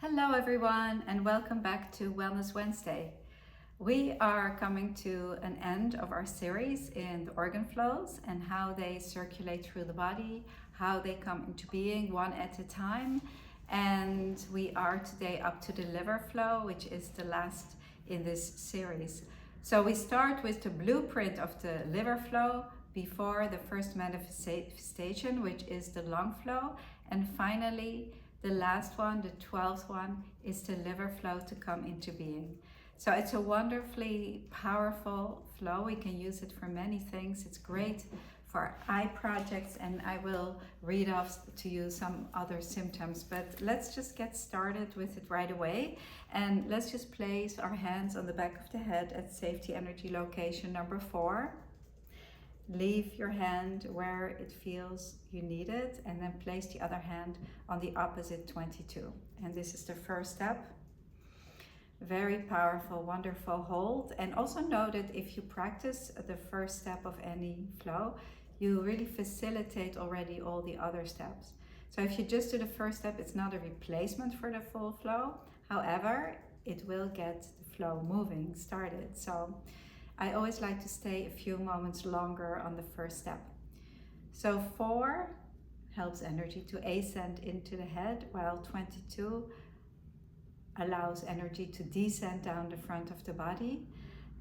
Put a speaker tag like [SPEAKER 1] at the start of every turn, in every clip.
[SPEAKER 1] Hello everyone and welcome back to Wellness Wednesday. We are coming to an end of our series in the organ flows and how they circulate through the body, how they come into being one at a time. And we are today up to the liver flow, which is the last in this series. So we start with the blueprint of the liver flow before the first manifestation, which is the lung flow, and finally the last one, the 12th one, is the liver flow to come into being. So it's a wonderfully powerful flow. We can use it for many things. It's great for eye projects, and I will read off to you some other symptoms. But let's just get started with it right away. And let's just place our hands on the back of the head at safety energy location number 4. Leave your hand where it feels you need it, and then place the other hand on the opposite 22. And this is the first step. Very powerful, wonderful hold. And also know that if you practice the first step of any flow, you really facilitate already all the other steps. So if you just do the first step, it's not a replacement for the full flow. However, it will get the flow moving, started. So I always like to stay a few moments longer on the first step. So 4 helps energy to ascend into the head, while 22 allows energy to descend down the front of the body.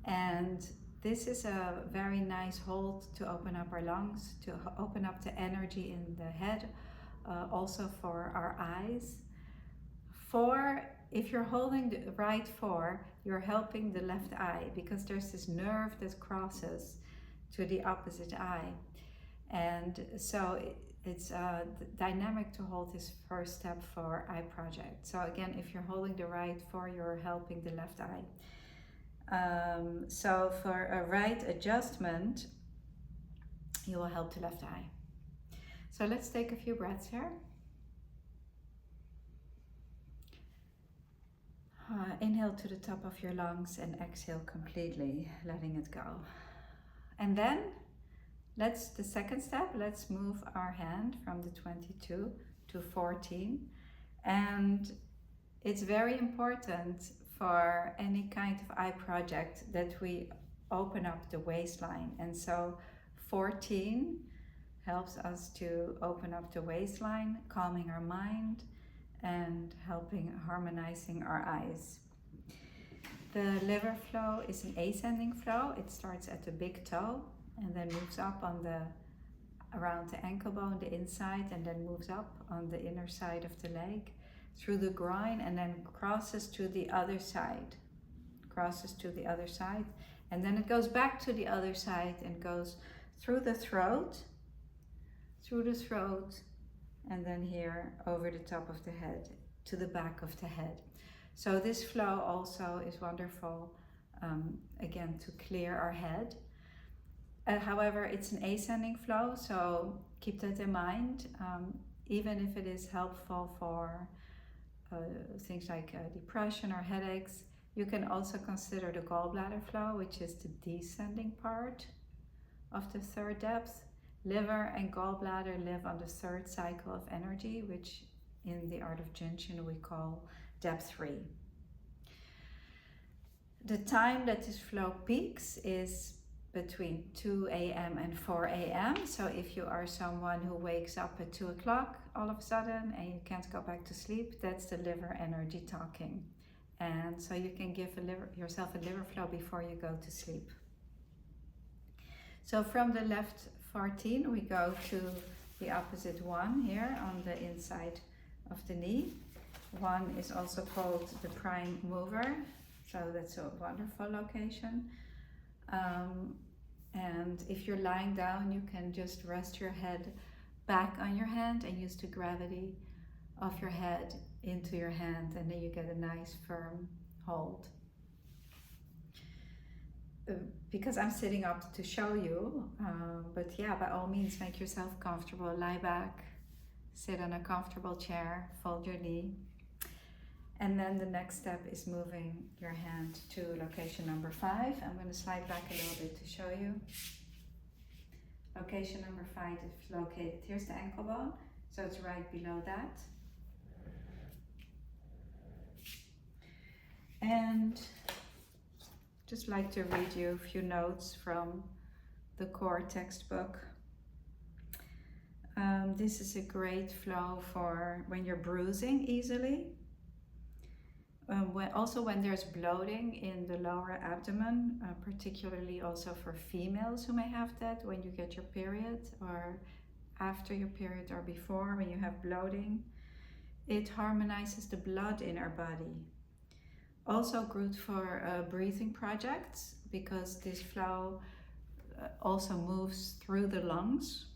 [SPEAKER 1] And this is a very nice hold to open up our lungs, to open up the energy in the head, also for our eyes. 4, if you're holding the right 4, you're helping the left eye, because there's this nerve that crosses to the opposite eye. And so it's dynamic to hold this first step for eye project. So again, if you're holding the right 4, you're helping the left eye. So for a right adjustment, you will help the left eye. So let's take a few breaths here. Inhale to the top of your lungs and exhale completely, letting it go. And then the second step, let's move our hand from the 22 to 14. And it's very important for any kind of eye project that we open up the waistline. And so 14 helps us to open up the waistline, calming our mind, and helping harmonizing our eyes. The liver flow is an ascending flow. It starts at the big toe and then moves up around the ankle bone, the inside, and then moves up on the inner side of the leg through the groin, and then crosses to the other side, and then it goes back to the other side and goes through the throat, and then here over the top of the head to the back of the head. So this flow also is wonderful, again, to clear our head. However, it's an ascending flow, so keep that in mind. Even if it is helpful for things like depression or headaches, you can also consider the gallbladder flow, which is the descending part of the third depth. Liver and gallbladder live on the third cycle of energy, which in the art of Jinshin we call depth 3. The time that this flow peaks is between 2 a.m. and 4 a.m. So if you are someone who wakes up at 2 o'clock all of a sudden and you can't go back to sleep, that's the liver energy talking. And so you can give yourself a liver flow before you go to sleep. So from the left 14, we go to the opposite 1 here on the inside of the knee. 1 is also called the prime mover, so that's a wonderful location. And if you're lying down, you can just rest your head back on your hand and use the gravity of your head into your hand, and then you get a nice firm hold. Because I'm sitting up to show you, but yeah, by all means, make yourself comfortable. Lie back, sit on a comfortable chair, fold your knee. And then the next step is moving your hand to location number 5. I'm going to slide back a little bit to show you. Location number 5 is located, here's the ankle bone, so it's right below that. just like to read you a few notes from the core textbook. This is a great flow for when you're bruising easily. Also when there's bloating in the lower abdomen, particularly also for females who may have that when you get your period or after your period or before when you have bloating. It harmonizes the blood in our body. Also good for breathing projects because this flow also moves through the lungs.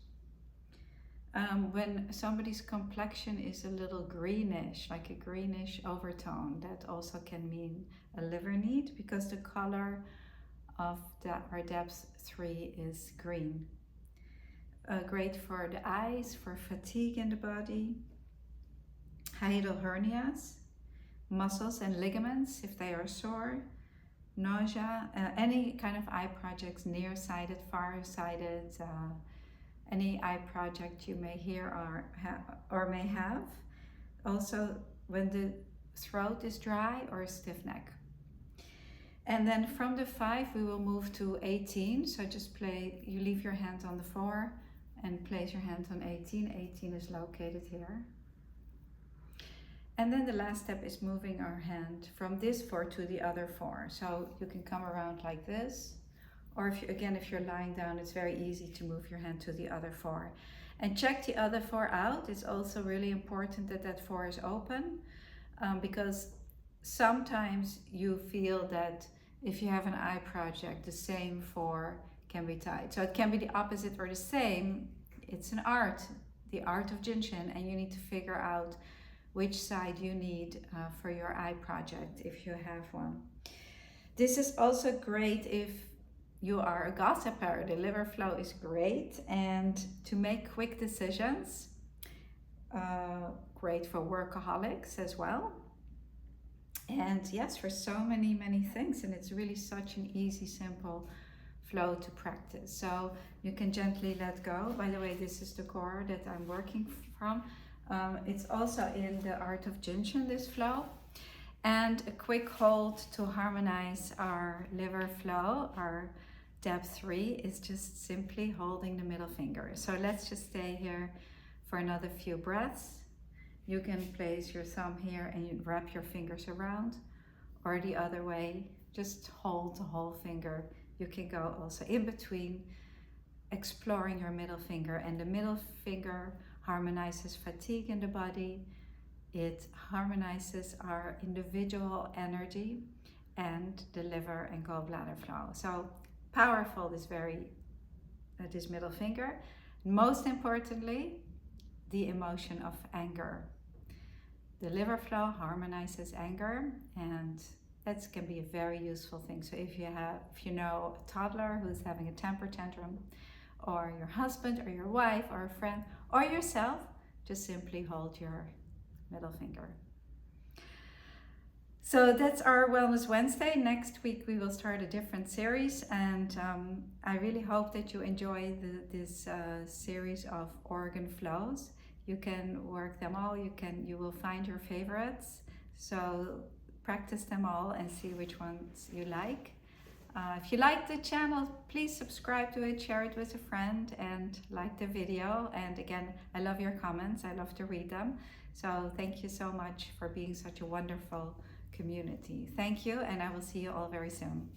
[SPEAKER 1] When somebody's complexion is a little greenish, like a greenish overtone, that also can mean a liver need because the color of our depth 3 is green. Great for the eyes, for fatigue in the body, hiatal hernias, muscles and ligaments if they are sore, nausea, any kind of eye projects, nearsighted, farsighted, any eye project you may hear or may have. Also when the throat is dry or stiff neck. And then from the 5 we will move to 18. So just you leave your hand on the 4 and place your hand on 18. 18 is located here. And then the last step is moving our hand from this 4 to the other 4. So you can come around like this. Or if you're lying down, it's very easy to move your hand to the other 4. And check the other 4 out. It's also really important that that 4 is open because sometimes you feel that if you have an eye project, the same 4 can be tied. So it can be the opposite or the same. It's an art, the art of Jinshin, and you need to figure out which side you need for your eye project if you have one. This is also great if you are a gossiper. The liver flow is great, and to make quick decisions, great for workaholics as well. And yes, for so many things, and it's really such an easy, simple flow to practice. So you can gently let go. By the way, this is the core that I'm working from. It's also in the art of Jinshin, this flow. And a quick hold to harmonize our liver flow, our depth 3, is just simply holding the middle finger. So let's just stay here for another few breaths. You can place your thumb here and you wrap your fingers around, or the other way, just hold the whole finger. You can go also in between, exploring your middle finger, and the middle finger harmonizes fatigue in the body. It harmonizes our individual energy and the liver and gallbladder flow. So powerful, this middle finger. Most importantly, the emotion of anger. The liver flow harmonizes anger, and that can be a very useful thing. So if you know a toddler who's having a temper tantrum, or your husband or your wife or a friend or yourself, just simply hold your middle finger. So that's our Wellness Wednesday. Next week we will start a different series, and I really hope that you enjoy this series of organ flows. You can work them all. You will find your favorites. So practice them all and see which ones you like. If you like the channel, please subscribe to it, share it with a friend, and like the video. And again, I love your comments. I love to read them. So thank you so much for being such a wonderful community. Thank you, and I will see you all very soon.